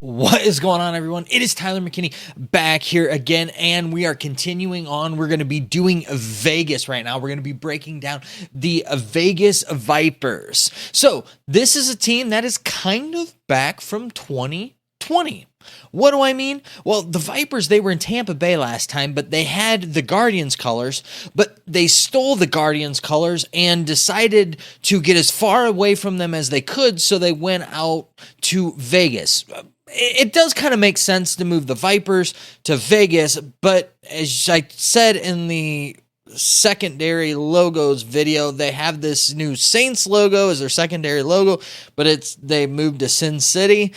What is going on, everyone? It is Tyler McKinney back here again, and we are continuing on. We're going to be doing Vegas right now. We're going to be breaking down the Vegas Vipers. So this is a team that is kind of back from 2020. What do I mean? Well, the Vipers, they were in Tampa Bay last time, but they had the Guardians colors, but they stole the Guardians colors and decided to get as far away from them as they could, so they went out to Vegas. It does kind of make sense to move the Vipers to Vegas, but as I said in the secondary logos video, they have this new Saints logo as their secondary logo, but they moved to Sin City.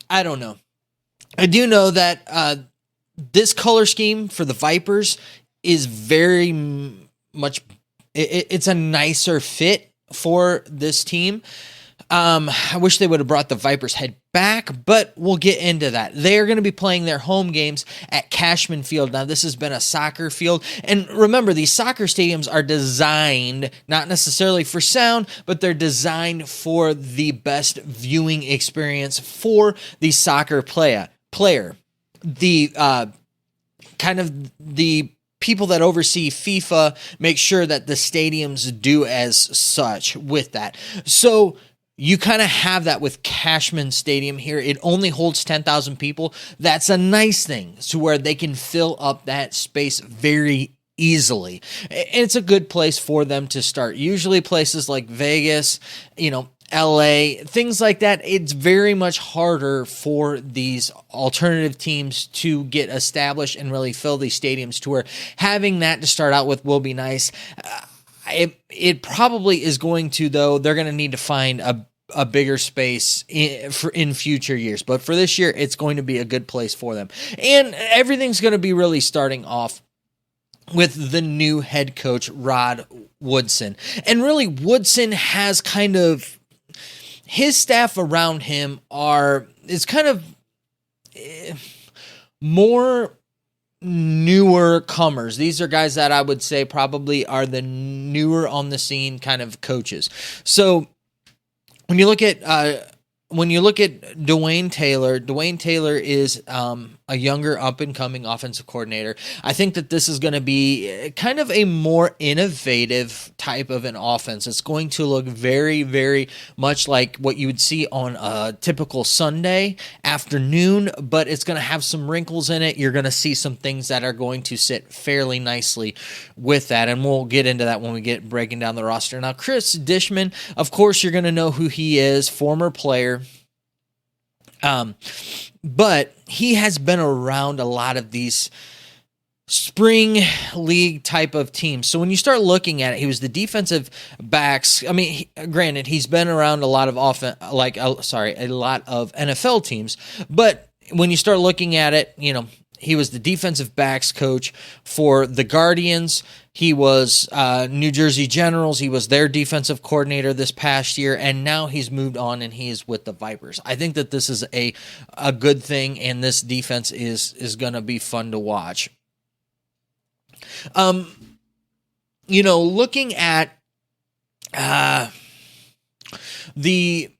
I don't know. I do know that this color scheme for the Vipers is very much, it's a nicer fit for this team. I wish they would have brought the Vipers head back, but we'll get into that. They're going to be playing their home games at Cashman Field. Now, this has been a soccer field, and remember, these soccer stadiums are designed not necessarily for sound, but they're designed for the best viewing experience for the soccer player. The people that oversee FIFA make sure that the stadiums do as such with that. So you kind of have that with Cashman Stadium here. It only holds 10,000 people. That's a nice thing, to where they can fill up that space very easily. And it's a good place for them to start. Usually places like Vegas, LA, things like that, it's very much harder for these alternative teams to get established and really fill these stadiums, to where having that to start out with will be nice. It probably is going to, though, they're going to need to find a bigger space in future years. But for this year, it's going to be a good place for them. And everything's going to be really starting off with the new head coach, Rod Woodson. And really, Woodson has kind of, his staff around him is kind of more newer comers. These are guys that I would say probably are the newer on the scene kind of coaches. So when you look at Dwayne Taylor is a younger up-and-coming offensive coordinator. I think that this is going to be kind of a more innovative type of an offense. It's going to look very, very much like what you would see on a typical Sunday afternoon, but it's going to have some wrinkles in it. You're going to see some things that are going to sit fairly nicely with that, and we'll get into that when we get breaking down the roster. Now, Chris Dishman, of course, you're going to know who he is, former player. But he has been around a lot of these spring league type of teams. So when you start looking at it, he was the defensive backs. I mean, granted, he's been around a lot of a lot of NFL teams. But when you start looking at it, he was the defensive backs coach for the Guardians. He was New Jersey Generals. He was their defensive coordinator this past year, and now he's moved on and he is with the Vipers. I think that this is a good thing, and this defense is going to be fun to watch. Looking at the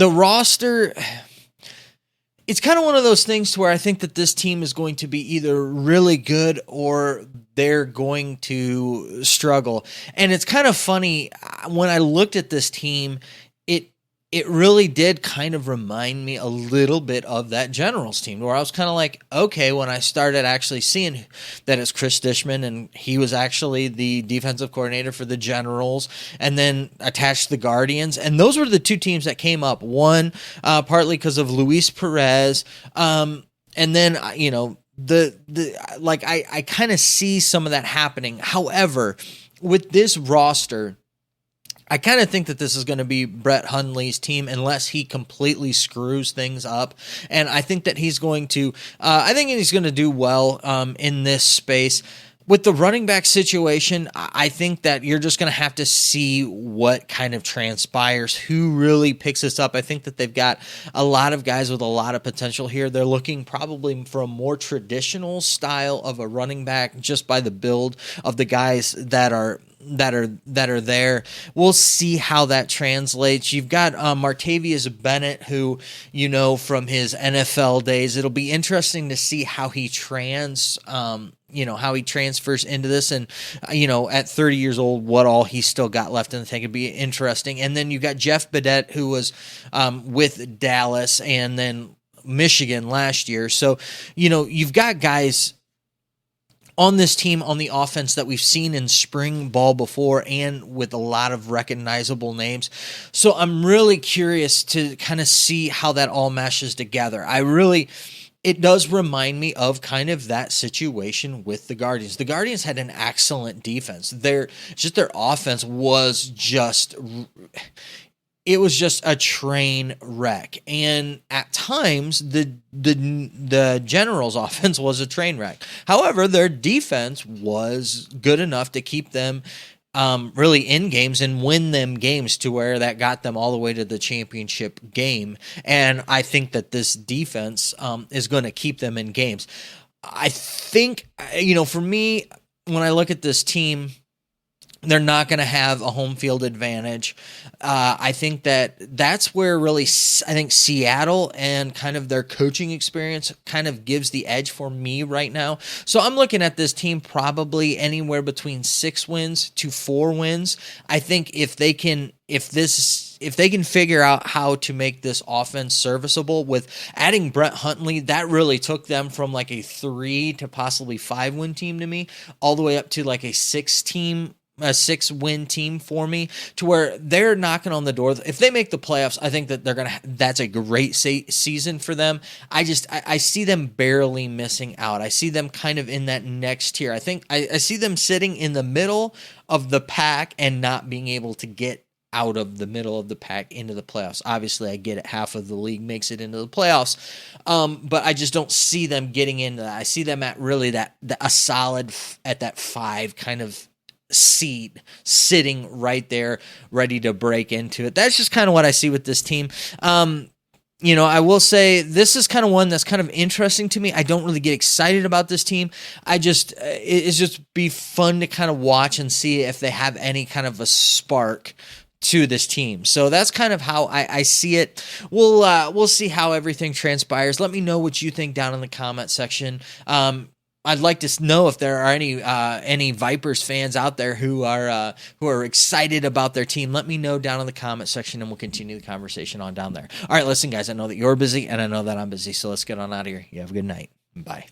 roster, it's kind of one of those things to where I think that this team is going to be either really good or they're going to struggle. And it's kind of funny, when I looked at this team, it really did kind of remind me a little bit of that Generals team, where I was kind of like, okay, when I started actually seeing that it's Chris Dishman, and he was actually the defensive coordinator for the Generals, and then attached to the Guardians, and those were the two teams that came up. One, partly because of Luis Perez, and then, I kind of see some of that happening. However, with this roster, I kind of think that this is going to be Brett Hundley's team unless he completely screws things up. And I think that he's going to do well in this space. With the running back situation, I think that you're just going to have to see what kind of transpires, who really picks this up. I think that they've got a lot of guys with a lot of potential here. They're looking probably for a more traditional style of a running back, just by the build of the guys that are that are there. We'll see how that translates. You've got Martavius Bennett, who from his NFL days. It'll be interesting to see how he how he transfers into this, and at 30 years old, what all he's still got left in the tank. It'd be interesting. And then you've got Jeff Badette, who was with Dallas and then Michigan last year. So you've got guys on this team on the offense that we've seen in spring ball before, and with a lot of recognizable names. So I'm really curious to kind of see how that all meshes together. It does remind me of kind of that situation with the Guardians. The Guardians had an excellent defense. Their offense was it was just a train wreck. And at times the Generals' offense was a train wreck. However, their defense was good enough to keep them really in games and win them games to where that got them all the way to the championship game. And I think that this defense is going to keep them in games. I think, for me, when I look at this team, they're not going to have a home field advantage. I think that's where really, I think Seattle and kind of their coaching experience kind of gives the edge for me right now. So I'm looking at this team probably anywhere between 6 wins to 4 wins. I think if they can figure out how to make this offense serviceable with adding Brett Huntley, that really took them from like a 3 to possibly 5 win team to me, all the way up to like a 6-win team for me, to where they're knocking on the door. If they make the playoffs, I think that that's a great season for them. I see them barely missing out. I see them kind of in that next tier. I think I see them sitting in the middle of the pack and not being able to get out of the middle of the pack into the playoffs. Obviously, I get it. Half of the league makes it into the playoffs, but I just don't see them getting into that. I see them at really a solid at that 5 kind of seat, sitting right there, ready to break into it. That's just kind of what I see with this team. I will say this is kind of one that's kind of interesting to me. I don't really get excited about this team. It's just be fun to kind of watch and see if they have any kind of a spark to this team. So that's kind of how I see it. We'll see how everything transpires. Let me know what you think down in the comment section. I'd like to know if there are any Vipers fans out there who are excited about their team. Let me know down in the comment section, and we'll continue the conversation on down there. All right, listen, guys, I know that you're busy, and I know that I'm busy, so let's get on out of here. You have a good night. Bye.